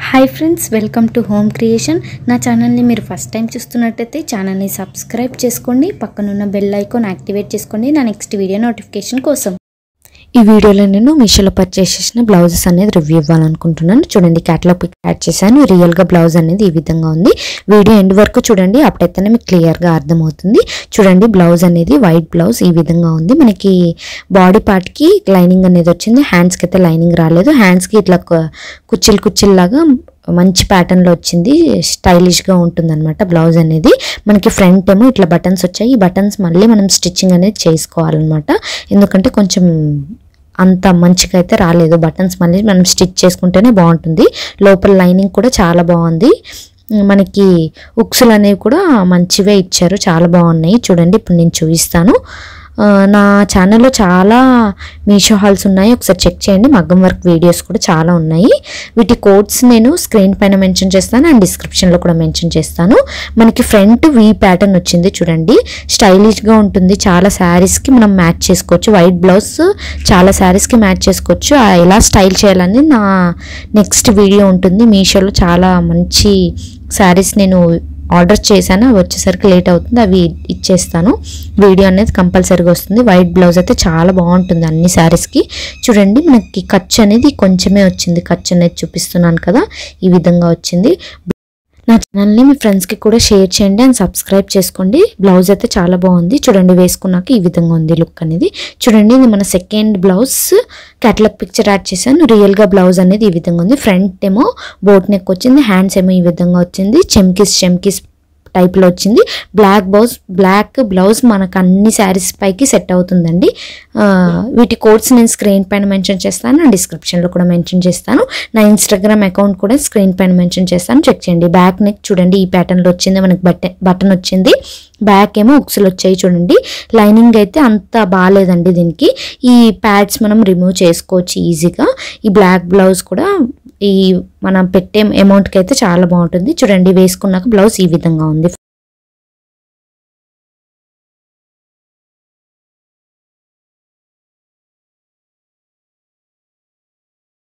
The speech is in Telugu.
Hi friends, welcome to home creation. నా ఛానల్ని మీరు ఫస్ట్ టైం చూస్తున్నట్టయితే ఛానల్ని సబ్స్క్రైబ్ చేసుకోండి, పక్కనున్న బెల్ ఐకాన్ యాక్టివేట్ చేసుకోండి నా నెక్స్ట్ వీడియో నోటిఫికేషన్ కోసం. ఈ వీడియోలో నేను మీషోలో పర్చేస్ చేసిన బ్లౌజెస్ అనేది రివ్యూ ఇవ్వాలనుకుంటున్నాను. చూడండి, క్యాటలాగ్ పిక్ యాడ్ చేశాను. రియల్గా బ్లౌజ్ అనేది ఈ విధంగా ఉంది. వీడియో ఎండ్ వరకు చూడండి, అప్పుడైతేనే మీకు క్లియర్గా అర్థమవుతుంది. చూడండి, బ్లౌజ్ అనేది వైట్ బ్లౌజ్ ఈ విధంగా ఉంది. మనకి బాడీ పార్ట్కి లైనింగ్ అనేది వచ్చింది, హ్యాండ్స్కి అయితే లైనింగ్ రాలేదు. హ్యాండ్స్కి ఇట్లా కుచ్చిల్లాగా మంచి ప్యాటర్న్లో వచ్చింది, స్టైలిష్గా ఉంటుందన్నమాట బ్లౌజ్ అనేది. మనకి ఫ్రంట్ ఏమో ఇట్లా బటన్స్ వచ్చాయి. ఈ బటన్స్ మళ్ళీ మనం స్టిచ్చింగ్ అనేది చేసుకోవాలన్నమాట, ఎందుకంటే కొంచెం అంత మంచిగా అయితే రాలేదు. బటన్స్ మళ్ళీ మనం స్టిచ్ చేసుకుంటేనే బాగుంటుంది. లోపల లైనింగ్ కూడా చాలా బాగుంది. మనకి ఉక్సులు అనేవి కూడా మంచివే ఇచ్చారు, చాలా బాగున్నాయి. చూడండి, ఇప్పుడు నేను చూపిస్తాను. నా ఛానల్లో చాలా మీషో హాల్స్ ఉన్నాయి, ఒకసారి చెక్ చేయండి. మగ్గం వర్క్ వీడియోస్ కూడా చాలా ఉన్నాయి. వీటి కోడ్స్ నేను స్క్రీన్ పైన మెన్షన్ చేస్తాను అండ్ డిస్క్రిప్షన్లో కూడా మెన్షన్ చేస్తాను. మనకి ఫ్రంట్ వీ ప్యాటర్న్ వచ్చింది. చూడండి, స్టైలిష్గా ఉంటుంది. చాలా శారీస్కి మనం మ్యాచ్ చేసుకోవచ్చు. వైట్ బ్లౌజ్ చాలా శారీస్కి మ్యాచ్ చేసుకోవచ్చు. ఎలా స్టైల్ చేయాలని నా నెక్స్ట్ వీడియో ఉంటుంది. మీషోలో చాలా మంచి శారీస్ నేను ఆర్డర్ చేశాను, అవి వచ్చేసరికి లేట్ అవుతుంది, అవి ఇచ్చేస్తాను. వీడియో అనేది కంపల్సరీగా వస్తుంది. వైట్ బ్లౌజ్ అయితే చాలా బాగుంటుంది అన్ని శారీస్కి. చూడండి, మనకి ఖర్చు అనేది కొంచెమే వచ్చింది. ఖర్చు అనేది చూపిస్తున్నాను కదా, ఈ విధంగా వచ్చింది. నా ఛానల్ని మీ ఫ్రెండ్స్కి కూడా షేర్ చేయండి అండ్ సబ్స్క్రైబ్ చేసుకోండి. బ్లౌజ్ అయితే చాలా బాగుంది. చూడండి, వేసుకున్నాక ఈ విధంగా ఉంది లుక్ అనేది. చూడండి, ఇది మన second blouse. Catalogue picture add చేశాను. రియల్గా బ్లౌజ్ అనేది ఈ విధంగా ఉంది. ఫ్రంట్ ఏమో బోట్ నెక్ వచ్చింది, హ్యాండ్స్ ఏమో ఈ విధంగా వచ్చింది, చెమ్కిస్ టైప్లో వచ్చింది. బ్లాక్ బ్లౌజ్ మనకు అన్ని శారీస్ పైకి సెట్ అవుతుందండి. వీటి కోడ్స్ నేను స్క్రీన్ పైన మెన్షన్ చేస్తాను అండ్ డిస్క్రిప్షన్లో కూడా మెన్షన్ చేస్తాను. నా ఇన్స్టాగ్రామ్ అకౌంట్ కూడా స్క్రీన్ పైన మెన్షన్ చేస్తాను, చెక్ చేయండి. బ్యాక్ నెక్ చూడండి, ఈ ప్యాటర్న్లో వచ్చింది. మనకి బటన్ వచ్చింది. బ్యాక్ ఏమో ఉక్సులు వచ్చాయి. చూడండి, లైనింగ్ అయితే అంత బాగాలేదండి దీనికి. ఈ ప్యాడ్స్ మనం రిమూవ్ చేసుకోవచ్చు ఈజీగా. ఈ బ్లాక్ బ్లౌజ్ కూడా ఈ మనం పెట్టే అమౌంట్కి అయితే చాలా బాగుంటుంది. చూడండి, వేసుకున్నాక బ్లౌజ్ ఈ విధంగా ఉంది.